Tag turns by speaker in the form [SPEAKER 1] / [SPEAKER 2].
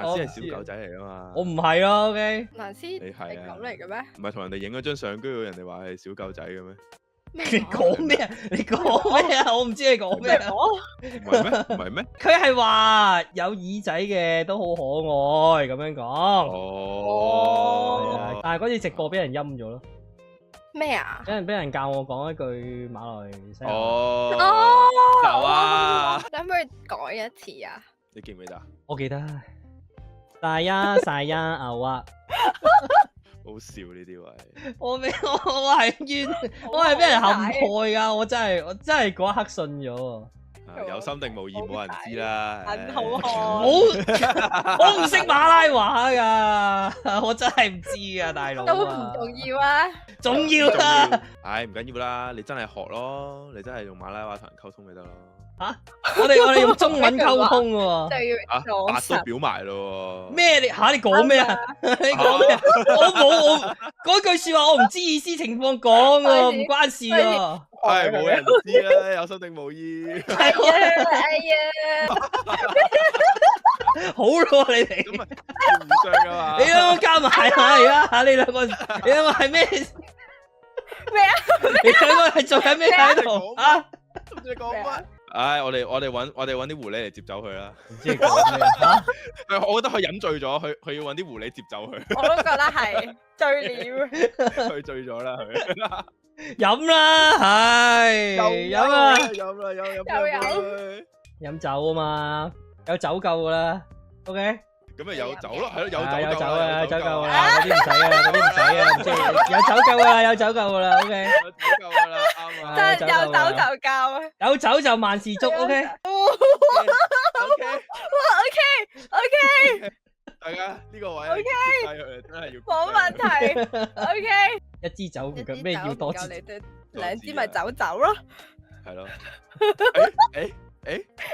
[SPEAKER 1] 蘭斯係小狗仔嚟噶嘛？
[SPEAKER 2] 我唔係咯，OK。
[SPEAKER 3] 蘭斯
[SPEAKER 1] 你係啊？
[SPEAKER 3] 狗嚟嘅咩？
[SPEAKER 1] 唔係同人哋影咗張相，跟住人哋話係小狗仔嘅咩？
[SPEAKER 2] 你講咩啊？你講咩啊？我唔知你講咩啊？
[SPEAKER 1] 唔係咩？唔係咩？
[SPEAKER 2] 佢係話有耳仔嘅都好可愛咁樣講。
[SPEAKER 1] 哦，
[SPEAKER 2] 係啊，但係嗰次直播俾人陰咗咯。
[SPEAKER 3] 咩啊？
[SPEAKER 2] 俾人教我講一句馬來西亞。
[SPEAKER 1] 哦，就啊！
[SPEAKER 3] 你可唔可以改一次啊？
[SPEAKER 1] 你記唔記得啊？
[SPEAKER 2] 我記得。晒呀晒呀牛啊！
[SPEAKER 1] 好笑呢啲位。
[SPEAKER 2] 我係冤，我係俾人陷害噶，我真係嗰一刻信咗。
[SPEAKER 1] 有心定無意冇人知啦。
[SPEAKER 3] 很好看。
[SPEAKER 2] 我唔識馬拉話噶，我真係唔知啊，大佬。
[SPEAKER 3] 都唔重要啊。
[SPEAKER 2] 重要啊！
[SPEAKER 1] 唉，唔緊要啦，你真係學咯，你真係用馬拉話同人溝通咪得咯。
[SPEAKER 2] 吓，我哋用中文溝通喎。
[SPEAKER 3] 就要講
[SPEAKER 1] 答
[SPEAKER 3] 實
[SPEAKER 1] 都表埋咯。
[SPEAKER 2] 咩？你講咩啊？你講咩啊？我嗰句說話我唔知意思情況講喎，唔關事喎。
[SPEAKER 1] 係冇人知啦，有心定無意。
[SPEAKER 3] 係啊，係啊。
[SPEAKER 2] 好咯，你哋
[SPEAKER 1] 咁啊，互相噶嘛。
[SPEAKER 2] 你兩個加埋下而家，你兩個係咩？
[SPEAKER 3] 咩啊？
[SPEAKER 2] 你兩個係做緊咩喺度啊？
[SPEAKER 1] 你講乜？唉，我哋揾啲狐狸嚟接走佢啦。
[SPEAKER 2] 唔知你講咩啊？
[SPEAKER 1] 我覺得佢飲醉咗，佢要揾啲狐狸接走佢。
[SPEAKER 3] 我都覺得係醉了。
[SPEAKER 1] 佢醉咗啦，佢。
[SPEAKER 2] 飲啦，係飲啊！
[SPEAKER 1] 飲。
[SPEAKER 2] 飲酒啊嘛，有酒夠噶啦 ，OK。
[SPEAKER 1] 咁咪有酒咯，係咯，有酒
[SPEAKER 2] 有酒
[SPEAKER 1] 夠啦，
[SPEAKER 2] 有酒夠噶啦，嗰啲唔使啊，嗰啲唔使啊，唔知有酒夠噶啦，有酒夠噶啦，OK。
[SPEAKER 1] 有酒夠噶啦，啱啊。
[SPEAKER 3] 真係有酒就夠。
[SPEAKER 2] 有酒就萬事足，OK。
[SPEAKER 3] OK。
[SPEAKER 1] 大家呢個位
[SPEAKER 3] OK
[SPEAKER 1] 真係要
[SPEAKER 3] 冇問題。OK。
[SPEAKER 2] 一支酒唔夠，咩叫多支？
[SPEAKER 3] 兩支咪走咯。
[SPEAKER 1] 係咯。誒。